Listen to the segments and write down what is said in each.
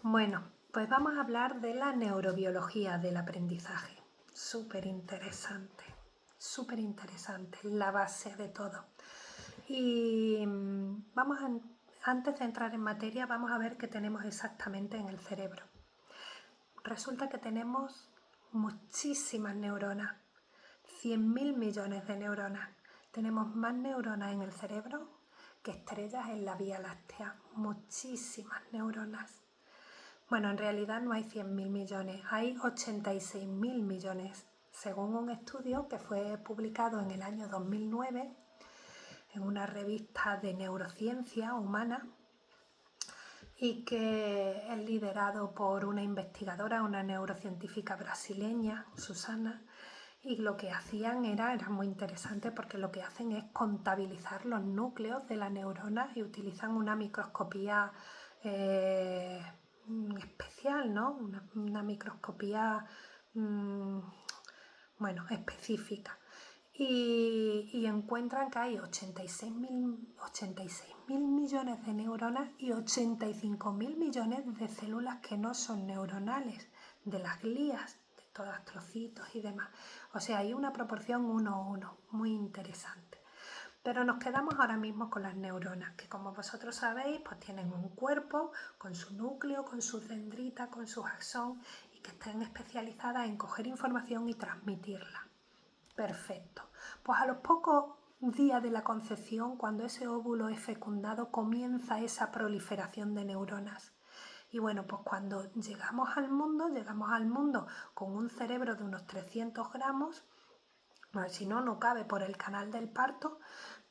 Bueno, pues vamos a hablar de la neurobiología del aprendizaje. Súper interesante, la base de todo. Y antes de entrar en materia, vamos a ver qué tenemos exactamente en el cerebro. Resulta que tenemos muchísimas neuronas, 100.000 millones de neuronas. Tenemos más neuronas en el cerebro que estrellas en la Vía Láctea, muchísimas neuronas. Bueno, en realidad no hay 100.000 millones, hay 86.000 millones, según un estudio que fue publicado en el año 2009 en una revista de neurociencia humana y que es liderado por una investigadora, una neurocientífica brasileña, Susana, y lo que hacían era muy interesante porque lo que hacen es contabilizar los núcleos de la neurona y utilizan una microscopía especial, ¿no? Una microscopía específica. Y encuentran que hay 86.000 millones de neuronas y 85.000 millones de células que no son neuronales, de las glías, de todos los trocitos y demás. O sea, hay una proporción 1:1, muy interesante. Pero nos quedamos ahora mismo con las neuronas, que como vosotros sabéis, pues tienen un cuerpo con su núcleo, con sus dendritas, con sus axón y que estén especializadas en coger información y transmitirla. Perfecto. Pues a los pocos días de la concepción, cuando ese óvulo es fecundado, comienza esa proliferación de neuronas. Y bueno, pues cuando llegamos al mundo con un cerebro de unos 300 gramos, bueno, si no, no cabe por el canal del parto,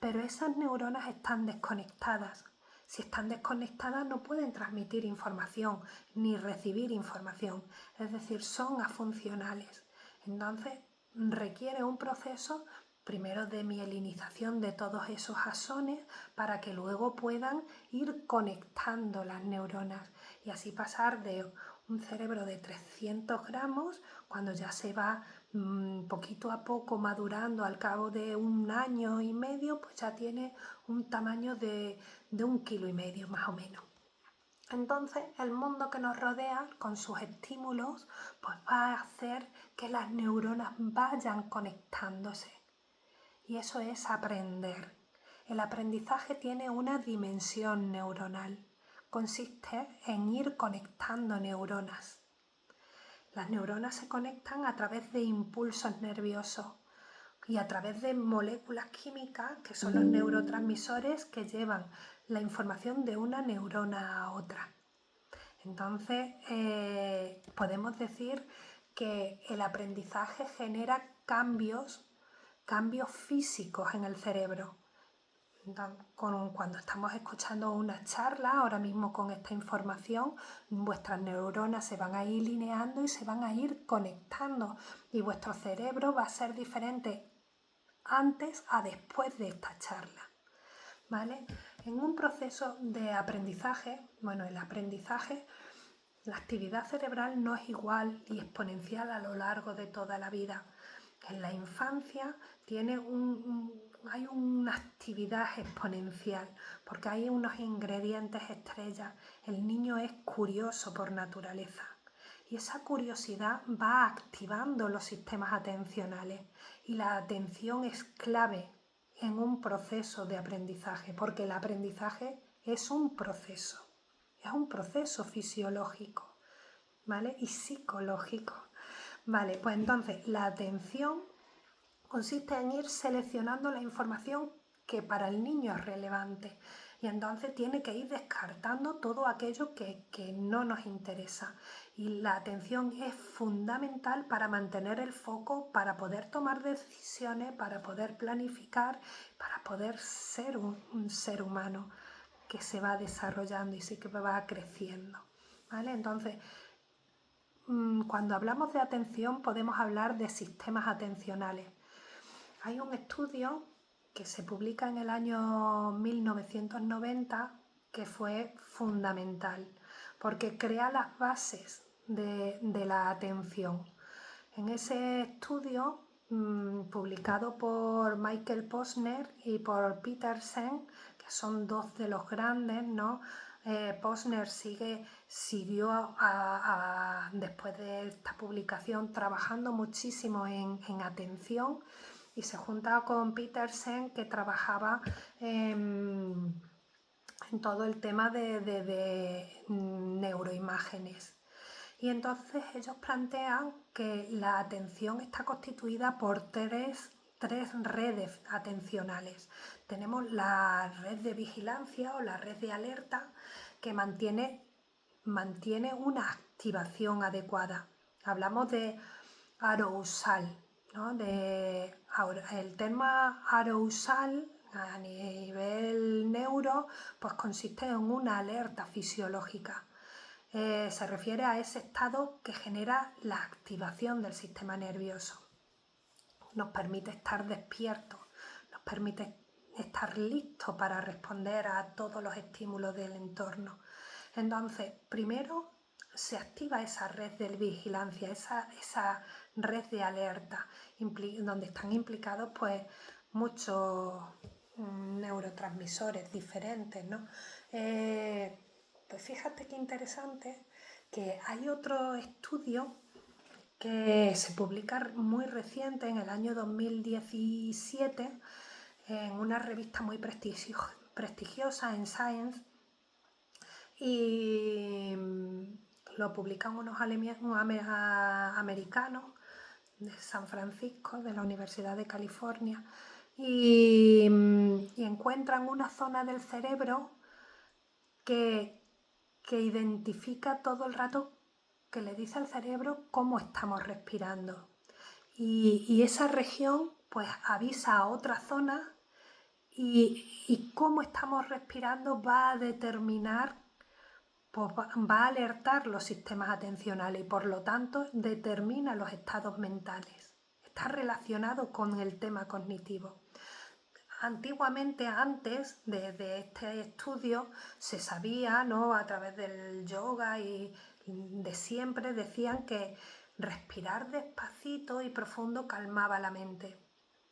pero esas neuronas están desconectadas. Si están desconectadas no pueden transmitir información ni recibir información, es decir, son afuncionales. Entonces requiere un proceso primero de mielinización de todos esos axones para que luego puedan ir conectando las neuronas y así pasar de un cerebro de 300 gramos, cuando ya se va poquito a poco madurando al cabo de 1 año y medio, pues ya tiene un tamaño de 1,5 kilos más o menos. Entonces el mundo que nos rodea con sus estímulos pues va a hacer que las neuronas vayan conectándose y eso es aprender. El aprendizaje tiene una dimensión neuronal, consiste en ir conectando neuronas. Las neuronas se conectan a través de impulsos nerviosos y a través de moléculas químicas que son los neurotransmisores que llevan la información de una neurona a otra. Entonces, podemos decir que el aprendizaje genera cambios físicos en el cerebro. Cuando estamos escuchando una charla, ahora mismo con esta información, vuestras neuronas se van a ir lineando y se van a ir conectando y vuestro cerebro va a ser diferente antes a después de esta charla. ¿Vale? En un proceso de aprendizaje, la actividad cerebral no es igual y exponencial a lo largo de toda la vida. En la infancia hay una actividad exponencial porque hay unos ingredientes estrellas. El niño es curioso por naturaleza y esa curiosidad va activando los sistemas atencionales y la atención es clave en un proceso de aprendizaje porque el aprendizaje es un proceso fisiológico, ¿vale? Y psicológico. Vale, pues entonces la atención consiste en ir seleccionando la información que para el niño es relevante y entonces tiene que ir descartando todo aquello que no nos interesa. Y la atención es fundamental para mantener el foco, para poder tomar decisiones, para poder planificar, para poder ser un ser humano que se va desarrollando y sí que va creciendo. ¿Vale? Entonces, cuando hablamos de atención podemos hablar de sistemas atencionales. Hay un estudio que se publica en el año 1990 que fue fundamental porque crea las bases de la atención. En ese estudio, publicado por Michael Posner y por Peter Sen, que son dos de los grandes, ¿no?, Posner siguió después de esta publicación trabajando muchísimo en atención y se juntaba con Petersen, que trabajaba en todo el tema de neuroimágenes. Y entonces ellos plantean que la atención está constituida por tres redes atencionales. Tenemos la red de vigilancia o la red de alerta, que mantiene una activación adecuada. Hablamos de arousal, ¿no? El tema arousal a nivel neuro pues consiste en una alerta fisiológica. Se refiere a ese estado que genera la activación del sistema nervioso. Nos permite estar despiertos, nos permite estar listos para responder a todos los estímulos del entorno. Entonces, primero se activa esa red de vigilancia, esa red de alerta, donde están implicados pues muchos neurotransmisores diferentes, ¿no? Pues fíjate qué interesante que hay otro estudio que se publica muy reciente, en el año 2017, en una revista muy prestigiosa, en Science, y lo publican unos americanos de San Francisco, de la Universidad de California, y encuentran una zona del cerebro que identifica todo el rato, que le dice al cerebro cómo estamos respirando. Y esa región pues avisa a otra zona, y cómo estamos respirando va a determinar, pues va a alertar los sistemas atencionales y por lo tanto determina los estados mentales. Está relacionado con el tema cognitivo. Antiguamente, antes de este estudio, se sabía, ¿no?, a través del yoga y de siempre, decían que respirar despacito y profundo calmaba la mente,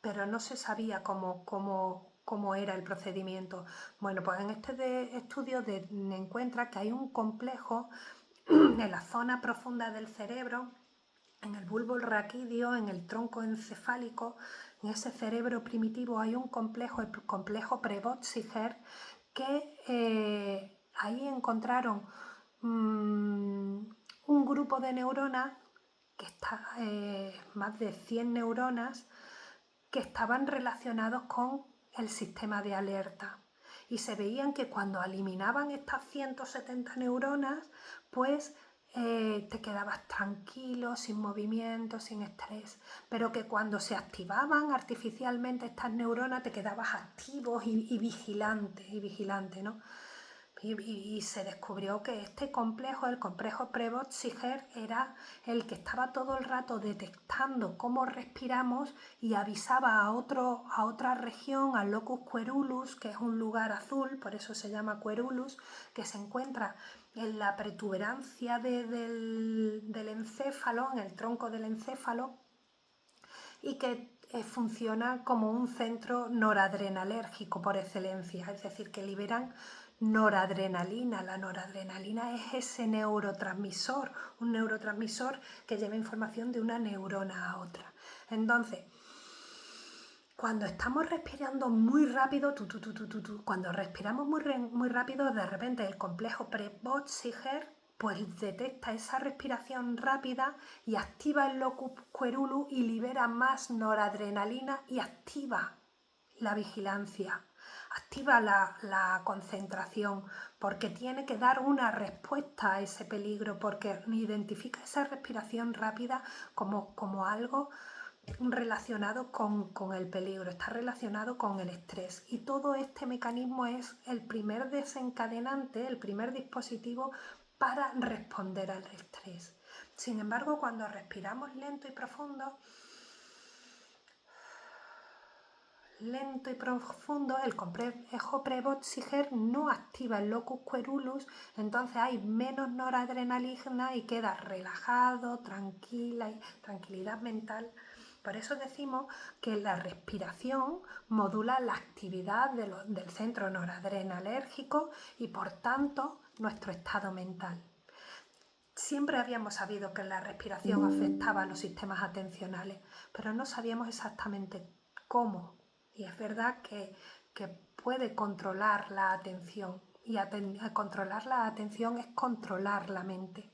pero no se sabía cómo era el procedimiento. Bueno, pues en este estudio encuentra que hay un complejo en la zona profunda del cerebro, en el bulbo raquídeo, en el tronco encefálico. En ese cerebro primitivo hay un complejo, el complejo Prebotziger, que ahí encontraron un grupo de neuronas, que está más de 100 neuronas, que estaban relacionados con el sistema de alerta. Y se veían que cuando eliminaban estas 170 neuronas, pues te quedabas tranquilo, sin movimiento, sin estrés, pero que cuando se activaban artificialmente estas neuronas te quedabas activo y vigilante, ¿no? Y se descubrió que este complejo, el complejo Prebotziger, era el que estaba todo el rato detectando cómo respiramos y avisaba a otra región, al locus coeruleus, que es un lugar azul, por eso se llama coeruleus, que se encuentra en la protuberancia del encéfalo, en el tronco del encéfalo, y que funciona como un centro noradrenalérgico por excelencia, es decir, que liberan noradrenalina. La noradrenalina es ese neurotransmisor, un neurotransmisor que lleva información de una neurona a otra. Entonces, cuando estamos respirando muy rápido, cuando respiramos muy rápido, de repente el complejo Prebotziger pues detecta esa respiración rápida y activa el locus coeruleus y libera más noradrenalina y activa la vigilancia, activa la concentración, porque tiene que dar una respuesta a ese peligro, porque identifica esa respiración rápida como algo relacionado con el peligro, está relacionado con el estrés. Y todo este mecanismo es el primer desencadenante, el primer dispositivo para responder al estrés. Sin embargo, cuando respiramos lento y profundo, el complejo Prebotziger no activa el locus coeruleus, entonces hay menos noradrenalina y queda relajado, tranquilidad mental. Por eso decimos que la respiración modula la actividad del centro noradrenalérgico y por tanto nuestro estado mental. Siempre habíamos sabido que la respiración afectaba a los sistemas atencionales, pero no sabíamos exactamente cómo. Y es verdad que puede controlar la atención. Y controlar la atención es controlar la mente.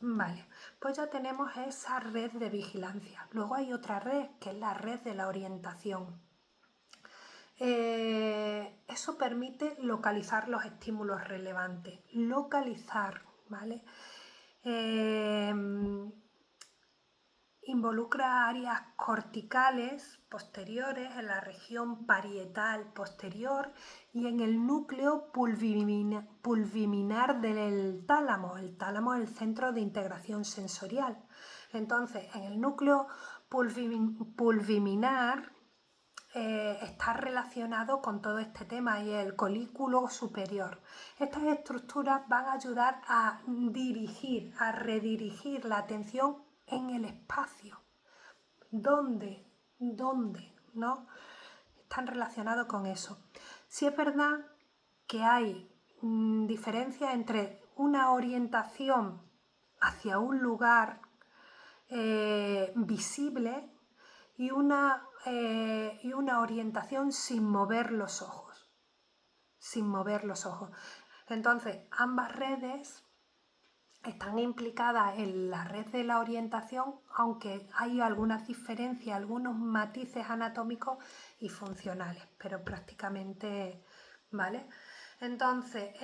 Vale, pues ya tenemos esa red de vigilancia. Luego hay otra red, que es la red de la orientación. Eso permite localizar los estímulos relevantes. Localizar, ¿vale? Involucra áreas corticales posteriores en la región parietal posterior y en el núcleo pulviminar del tálamo. El tálamo es el centro de integración sensorial. Entonces, en el núcleo pulviminar está relacionado con todo este tema y el colículo superior. Estas estructuras van a ayudar a dirigir, a redirigir la atención en el espacio. ¿Dónde? ¿No? Están relacionados con eso. Sí es verdad que hay diferencia entre una orientación hacia un lugar visible y una orientación sin mover los ojos. Entonces, ambas redes están implicadas en la red de la orientación, aunque hay algunas diferencias, algunos matices anatómicos y funcionales, pero prácticamente, ¿vale? Entonces,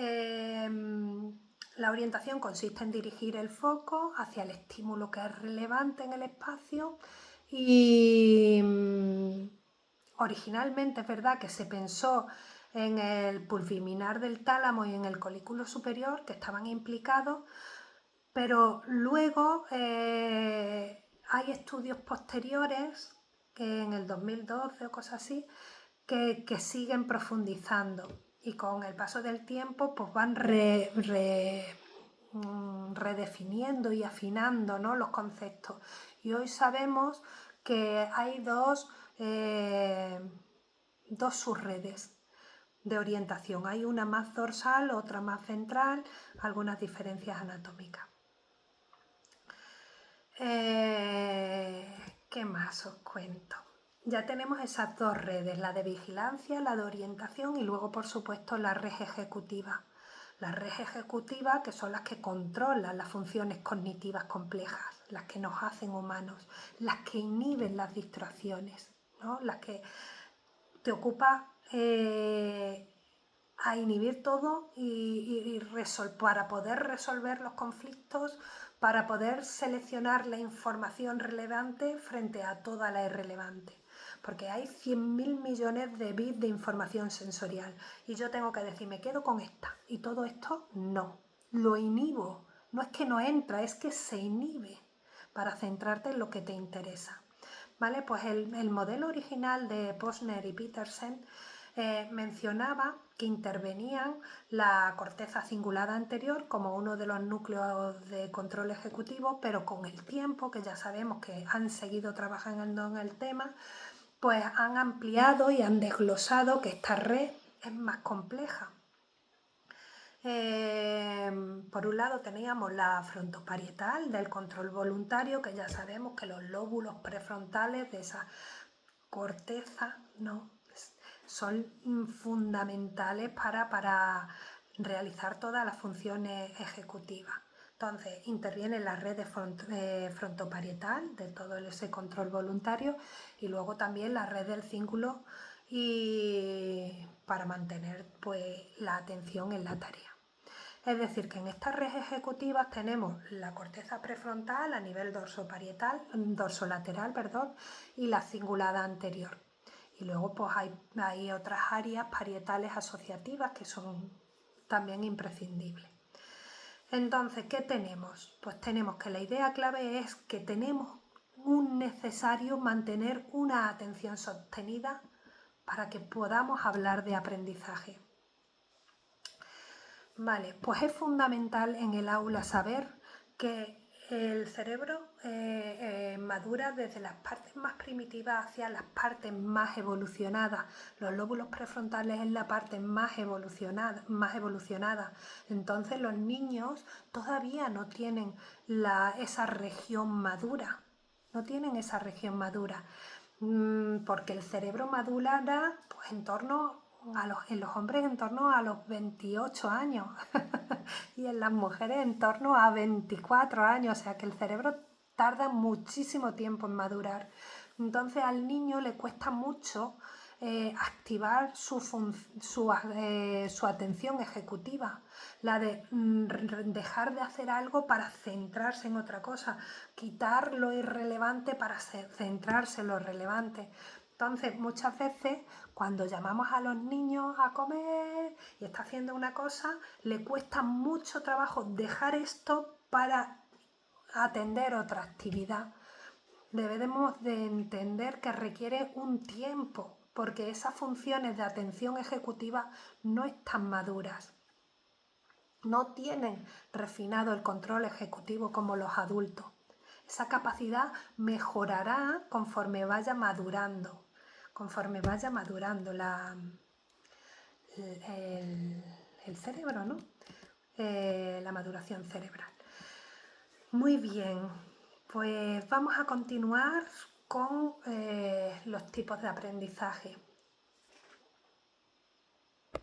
la orientación consiste en dirigir el foco hacia el estímulo que es relevante en el espacio y originalmente es verdad que se pensó en el pulviminar del tálamo y en el colículo superior, que estaban implicados, pero luego hay estudios posteriores, que en el 2012 o cosas así, que siguen profundizando y con el paso del tiempo pues van redefiniendo y afinando, ¿no?, los conceptos. Y hoy sabemos que hay dos subredes de orientación. Hay una más dorsal, otra más ventral, algunas diferencias anatómicas. ¿Qué más os cuento? Ya tenemos esas dos redes, la de vigilancia, la de orientación y luego, por supuesto, la red ejecutiva. Las redes ejecutivas, que son las que controlan las funciones cognitivas complejas, las que nos hacen humanos, las que inhiben las distracciones, ¿no?, las que te ocupa a inhibir todo y para poder resolver los conflictos, para poder seleccionar la información relevante frente a toda la irrelevante. Porque hay 100.000 millones de bits de información sensorial y yo tengo que decir, me quedo con esta y todo esto no, lo inhibo. No es que no entra, es que se inhibe para centrarte en lo que te interesa. ¿Vale? Pues el modelo original de Posner y Petersen mencionaba que intervenían la corteza cingulada anterior como uno de los núcleos de control ejecutivo, pero con el tiempo, que ya sabemos que han seguido trabajando en el tema, pues han ampliado y han desglosado que esta red es más compleja. Por un lado teníamos la frontoparietal del control voluntario, que ya sabemos que los lóbulos prefrontales de esa corteza, ¿no?, son fundamentales para realizar todas las funciones ejecutivas. Entonces interviene la red frontoparietal de todo ese control voluntario y luego también la red del cíngulo y para mantener pues la atención en la tarea. Es decir, que en estas redes ejecutivas tenemos la corteza prefrontal a nivel dorsolateral, y la cingulada anterior. Y luego pues hay otras áreas parietales asociativas que son también imprescindibles. Entonces, ¿qué tenemos? Pues tenemos que la idea clave es que tenemos necesario mantener una atención sostenida para que podamos hablar de aprendizaje. Vale, pues es fundamental en el aula saber que El cerebro madura desde las partes más primitivas hacia las partes más evolucionadas. Los lóbulos prefrontales es la parte más evolucionada. Entonces los niños todavía no tienen esa región madura. No tienen esa región madura. Porque el cerebro madura pues, en los hombres en torno a los 28 años y en las mujeres en torno a 24 años, o sea que el cerebro tarda muchísimo tiempo en madurar. Entonces al niño le cuesta mucho activar su atención ejecutiva, la de dejar de hacer algo para centrarse en otra cosa, quitar lo irrelevante para centrarse en lo relevante. Entonces, muchas veces, cuando llamamos a los niños a comer y está haciendo una cosa, le cuesta mucho trabajo dejar esto para atender otra actividad. Debemos de entender que requiere un tiempo, porque esas funciones de atención ejecutiva no están maduras. No tienen refinado el control ejecutivo como los adultos. Esa capacidad mejorará conforme vaya madurando el cerebro, ¿no? La maduración cerebral. Muy bien, pues vamos a continuar con los tipos de aprendizaje.